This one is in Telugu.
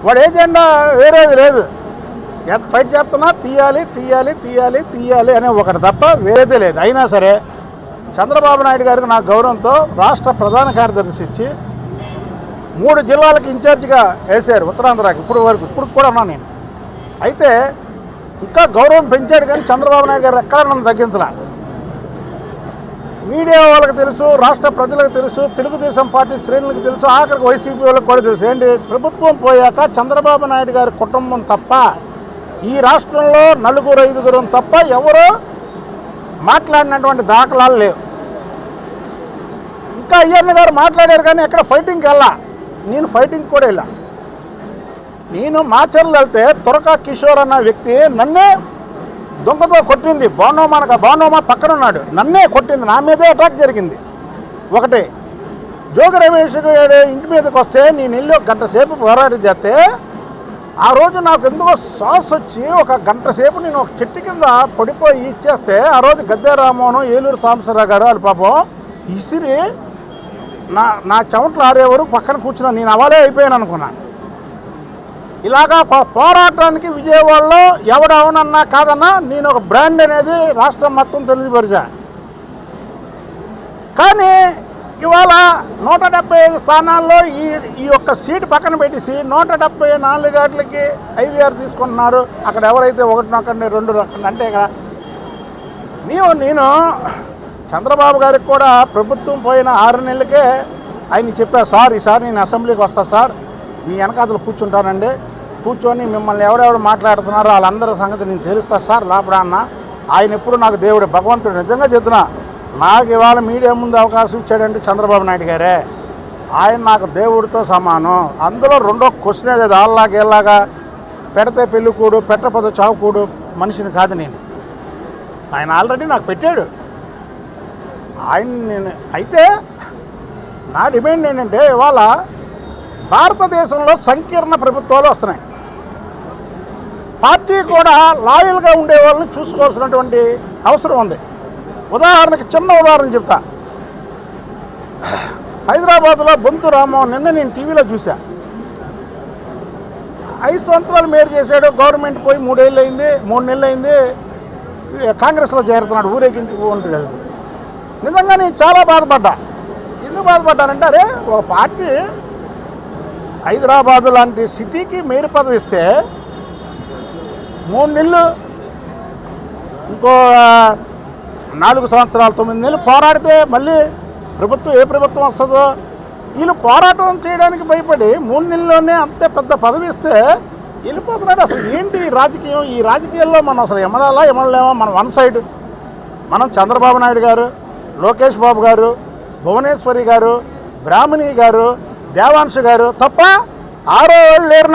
వాడు ఏజెండా వేరేది లేదు. ఫైట్ చేస్తున్నా తీయాలి తీయాలి తీయాలి తీయాలి అనే ఒకటి తప్ప వేరేదే లేదు. అయినా సరే చంద్రబాబు నాయుడు గారికి నా గౌరవంతో రాష్ట్ర ప్రధాన కార్యదర్శి ఇచ్చి 3 జిల్లాలకు ఇన్ఛార్జిగా వేశారు ఉత్తరాంధ్రకి. ఇప్పుడు కూడా ఉన్నాను నేను. అయితే ఇంకా గౌరవం పెంచాడు కానీ చంద్రబాబు నాయుడు గారు ఎక్కడ నన్ను తగ్గించలే. మీడియా వాళ్ళకి తెలుసు, రాష్ట్ర ప్రజలకు తెలుసు, తెలుగుదేశం పార్టీ శ్రేణులకు తెలుసు, ఆఖరికి వైసీపీ వాళ్ళకి కూడా తెలుసు. ఏంటి, ప్రభుత్వం పోయాక చంద్రబాబు నాయుడు గారి కుటుంబం తప్ప ఈ రాష్ట్రంలో 4-5 తప్ప ఎవరో మాట్లాడినటువంటి దాఖలాలు లేవు. ఇంకా అయ్యన్న గారు మాట్లాడారు కానీ ఎక్కడ ఫైటింగ్కి వెళ్ళా. నేను ఫైటింగ్ కూడా వెళ్ళా. నేను మాచర్లు వెళ్తే తురకా కిషోర్ అన్న వ్యక్తి నన్నే దొంగతో కొట్టింది. బానోమా పక్కన ఉన్నాడు, నన్నే కొట్టింది, నా మీదే అటాక్ జరిగింది. ఒకటి జోగి రమేష్ ఇంటి మీదకి వస్తే నేను వెళ్ళి 1 గంట సేపు పోరాటం చేస్తే ఆ రోజు నాకు ఎందుకో సాస్ వచ్చి 1 గంట సేపు నేను ఒక చెట్టు కింద పడిపోయి ఇచ్చేస్తే ఆ రోజు గద్దె రామోహన్, ఏలూరు సాంబశివరావు గారు వాళ్ళు పాపం ఇసిరి నా చెమట్లు ఆరేవారు పక్కన కూర్చున్నా. నేను అవలే అయిపోయాను అనుకున్నా. ఇలాగా పోరాటానికి విజయవాడలో ఎవడవునన్నా కాదన్నా నేను ఒక బ్రాండ్ అనేది రాష్ట్రం మొత్తం తెలియపరిచా. కానీ ఇవాళ 175 స్థానాల్లో ఈ యొక్క సీటు పక్కన పెట్టేసి 174 గంటలకి ఐవీఆర్ తీసుకుంటున్నారు. అక్కడ ఎవరైతే 1 నొక్కండి 2 నొక్కండి అంటే ఇక్కడ నేను చంద్రబాబు గారికి కూడా ప్రభుత్వం పోయిన 6 నెలలకే ఆయన చెప్పారు, సార్ ఈసారి నేను అసెంబ్లీకి వస్తా సార్, మీ వెనకాతలు కూర్చుంటానండి, కూర్చొని మిమ్మల్ని ఎవరెవరు మాట్లాడుతున్నారో వాళ్ళందరి సంగతి నేను తెలుస్తా సార్ లోపల అన్న. ఆయన ఎప్పుడు నాకు దేవుడు, భగవంతుడు. నిజంగా చెప్తున్నా, నాకు ఇవాళ మీడియా ముందు అవకాశం ఇచ్చాడంటే చంద్రబాబు నాయుడు గారే. ఆయన నాకు దేవుడితో సమానం. అందులో రెండో క్వశ్చనే లేదు. వాళ్ళలాగా పెడితే పెళ్ళికూడు, పెట్టకపోతే చావుకూడు మనిషిని కాదు నేను. ఆయన ఆల్రెడీ నాకు పెట్టాడు. నేను అయితే నా డిమాండ్ ఏంటంటే ఇవాళ భారతదేశంలో సంకీర్ణ ప్రభుత్వాలు వస్తున్నాయి. పార్టీ కూడా లాయల్గా ఉండే వాళ్ళని చూసుకోవాల్సినటువంటి అవసరం ఉంది. ఉదాహరణకి చిన్న ఉదాహరణ చెప్తా. హైదరాబాద్లో బొంతు రామ్మోహన్ నిన్న నేను టీవీలో చూసా. 5 సంవత్సరాలు మేలు చేశాడు, గవర్నమెంట్ పోయి 3 నెలలు అయింది, కాంగ్రెస్లో చేరుతున్నాడు, ఊరేగించుకుంటూ వెళ్తుంది. నిజంగా నేను చాలా బాధపడ్డా. ఎందుకు బాధపడ్డానంటే, అరే ఒక పార్టీ హైదరాబాదు లాంటి సిటీకి మేయర్ పదవి ఇస్తే 3 నెలలు, ఇంకో 4 సంవత్సరాలు 9 నెలలు పోరాడితే మళ్ళీ ఏ ప్రభుత్వం వస్తుందో, వీళ్ళు పోరాటం చేయడానికి భయపడి 3 నెలల్లోనే అంతే పెద్ద పదవి ఇస్తే వెళ్ళిపోతున్నాడు. అసలు ఏంటి ఈ రాజకీయం? ఈ రాజకీయాల్లో మనం అసలు ఎమడలేమో. మనం వన్ సైడ్, మనం చంద్రబాబు నాయుడు గారు, లోకేష్ బాబు గారు, భువనేశ్వరి గారు, బ్రాహ్మణి గారు, దేవాంశ్ గారు తప్ప 6 వాళ్ళు లేరు.